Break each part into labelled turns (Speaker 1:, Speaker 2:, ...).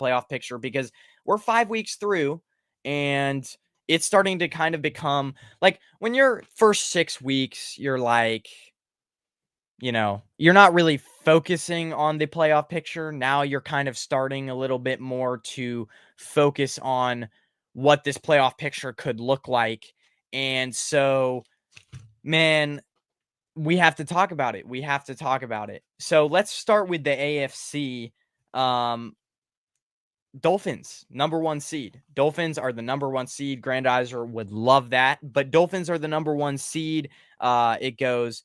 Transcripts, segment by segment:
Speaker 1: playoff picture because we're 5 weeks through and it's starting to kind of become like when you're first 6 weeks, you're like, you're not really focusing on the playoff picture. Now you're kind of starting a little bit more to focus on what this playoff picture could look like. And so, man, we have to talk about it. We have to talk about it. So let's start with the AFC. Um, Dolphins, number one seed. Dolphins are the number one seed. Grandizer would love that, but Dolphins are the number one seed. It goes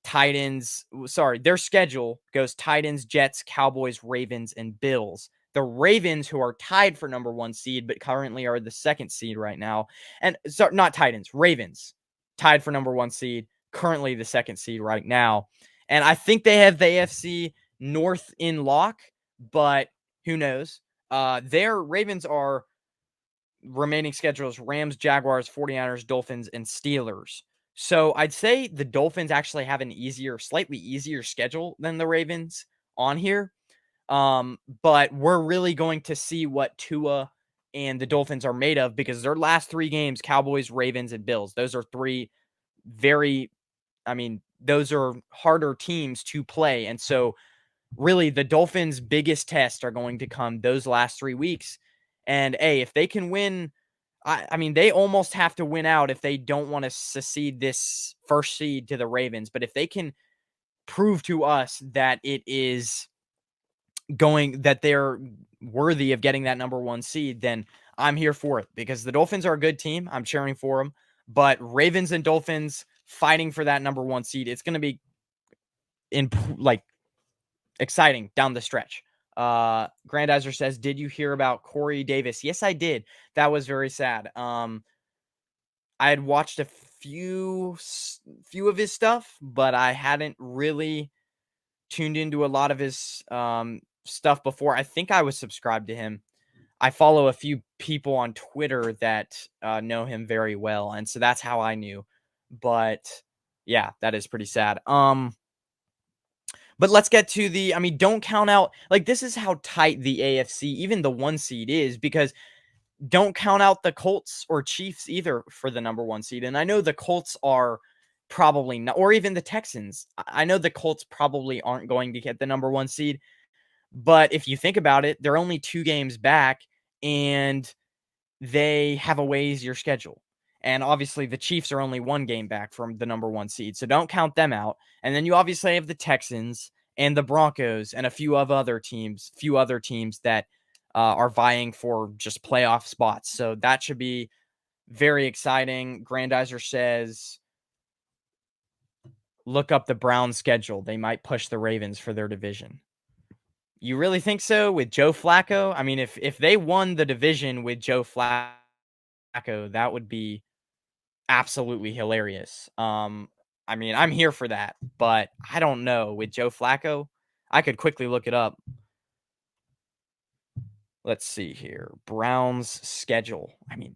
Speaker 1: Titans. Sorry, their schedule goes Titans, Jets, Cowboys, Ravens, and Bills. The Ravens, who are tied for number one seed, but currently are the second seed right now. And sorry, not Titans, Ravens, tied for number one seed, currently the second seed right now. And I think they have the AFC North in lock, but who knows? Their Ravens are remaining schedules Rams, Jaguars, 49ers, Dolphins, and Steelers. So I'd say the Dolphins actually have an slightly easier schedule than the Ravens on here. But we're really going to see what Tua and the Dolphins are made of because their last three games, Cowboys, Ravens, and Bills, those are three those are harder teams to play. And so really the Dolphins' biggest tests are going to come those last 3 weeks. And if they can win, I mean, they almost have to win out if they don't want to secede this first seed to the Ravens. But if they can prove to us that that they're worthy of getting that number one seed, then I'm here for it because the Dolphins are a good team. I'm cheering for them. But Ravens and Dolphins fighting for that number one seed, it's going to be exciting down the stretch. Grandizer says, did you hear about Corey Davis? Yes, I did. That was very sad. I had watched a few of his stuff, but I hadn't really tuned into a lot of his stuff before. I think I was subscribed to him. I follow a few people on Twitter that know him very well, and so that's how I knew. But yeah, that is pretty sad. But let's get to don't count out, this is how tight the AFC, even the one seed is, because don't count out the Colts or Chiefs either for the number one seed. And I know the Colts are probably not, or even the Texans. I know the Colts probably aren't going to get the number one seed. But if you think about it, they're only 2 games back and they have a way easier schedule. And obviously the Chiefs are only 1 game back from the number one seed. So don't count them out. And then you obviously have the Texans and the Broncos and a few other teams that are vying for just playoff spots. So that should be very exciting. Grandizer says, look up the Browns schedule. They might push the Ravens for their division. You really think so with Joe Flacco? I mean, if they won the division with Joe Flacco, that would be absolutely hilarious. I mean, I'm here for that, but I don't know with Joe Flacco. I could quickly look it up. Let's see here. Browns schedule. I mean,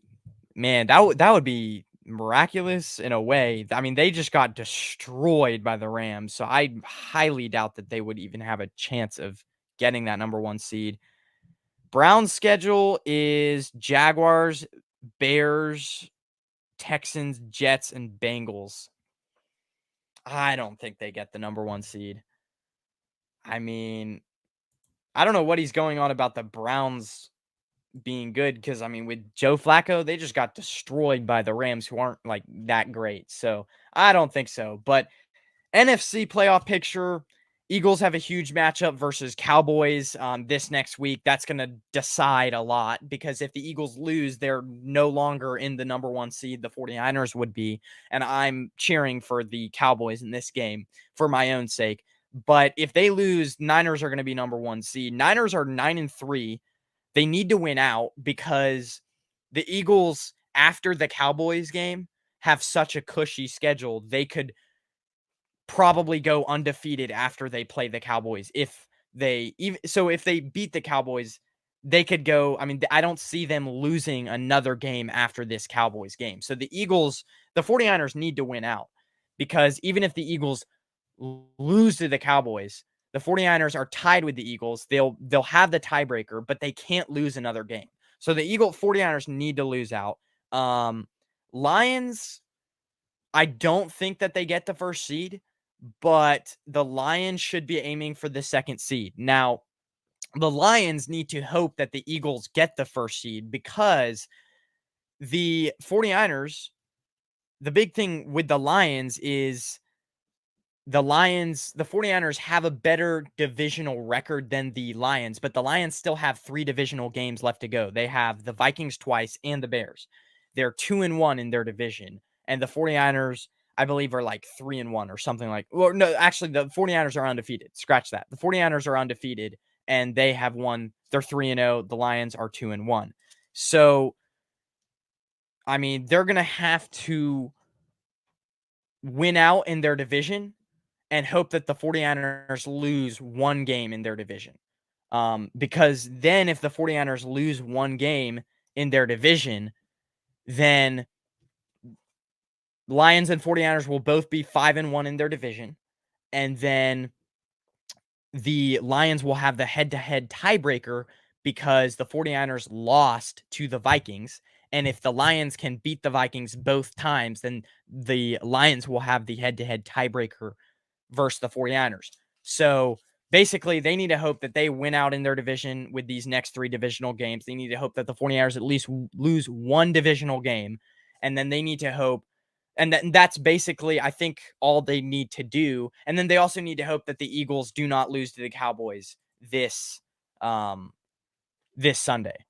Speaker 1: man, that would be miraculous in a way. I mean, they just got destroyed by the Rams, so I highly doubt that they would even have a chance of getting that number one seed. Browns schedule is Jaguars, Bears, Texans, Jets, and Bengals. I don't think they get the number one seed. I mean, I don't know what he's going on about the Browns being good because, I mean, with Joe Flacco, they just got destroyed by the Rams who aren't that great. So I don't think so. But NFC playoff picture, Eagles have a huge matchup versus Cowboys this next week. That's going to decide a lot because if the Eagles lose, they're no longer in the number one seed. The 49ers would be. And I'm cheering for the Cowboys in this game for my own sake. But if they lose, Niners are going to be number one seed. Niners are 9-3. They need to win out because the Eagles, after the Cowboys game, have such a cushy schedule. They could probably go undefeated after they play the Cowboys. If they beat the Cowboys, they could go. I mean, I don't see them losing another game after this Cowboys game. So the 49ers need to win out because even if the Eagles lose to the Cowboys, The 49ers are tied with the Eagles. They'll have the tiebreaker, but they can't lose another game. So the 49ers need to lose out. Lions, I don't think that they get the first seed, but the Lions should be aiming for the second seed. Now, the Lions need to hope that the Eagles get the first seed because the 49ers, the big thing with the Lions is the 49ers have a better divisional record than the Lions, but the Lions still have 3 divisional games left to go. They have the Vikings twice and the Bears. They're 2-1 in their division, and the 49ers, I believe, are like 3-1 or something like. Well, no, actually, the 49ers are undefeated. Scratch that. The 49ers are undefeated, and they have won. They're 3-0. The Lions are 2-1. So, I mean, they're gonna have to win out in their division and hope that the 49ers lose one game in their division. Because then if the 49ers lose one game in their division, then Lions and 49ers will both be 5-1 in their division. And then the Lions will have the head-to-head tiebreaker because the 49ers lost to the Vikings. And if the Lions can beat the Vikings both times, then the Lions will have the head-to-head tiebreaker versus the 49ers. So basically, they need to hope that they win out in their division with these next 3 divisional games. They need to hope that the 49ers at least lose one divisional game. And then they need to hope, and that's basically, I think, all they need to do. And then they also need to hope that the Eagles do not lose to the Cowboys this Sunday,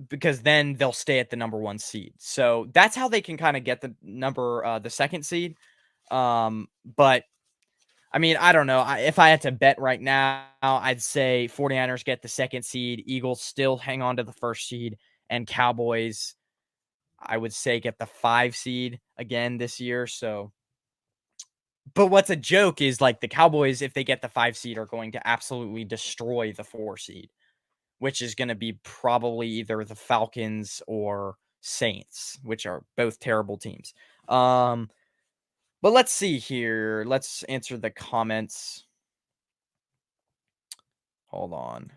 Speaker 1: because then they'll stay at the number 1 seed. So that's how they can kind of get the second seed. But I mean, I don't know. If I had to bet right now, I'd say 49ers get the second seed, Eagles still hang on to the first seed, and Cowboys, I would say, get the 5 seed again this year. So, but what's a joke is like the Cowboys, if they get the 5 seed, are going to absolutely destroy the 4 seed, which is going to be probably either the Falcons or Saints, which are both terrible teams. But let's see here. Let's answer the comments. Hold on.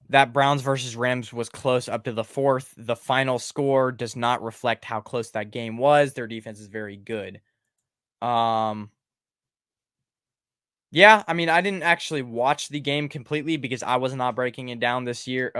Speaker 1: That Browns versus Rams was close up to the 4th. The final score does not reflect how close that game was. Their defense is very good. Yeah, I mean, I didn't actually watch the game completely because I was not breaking it down this year.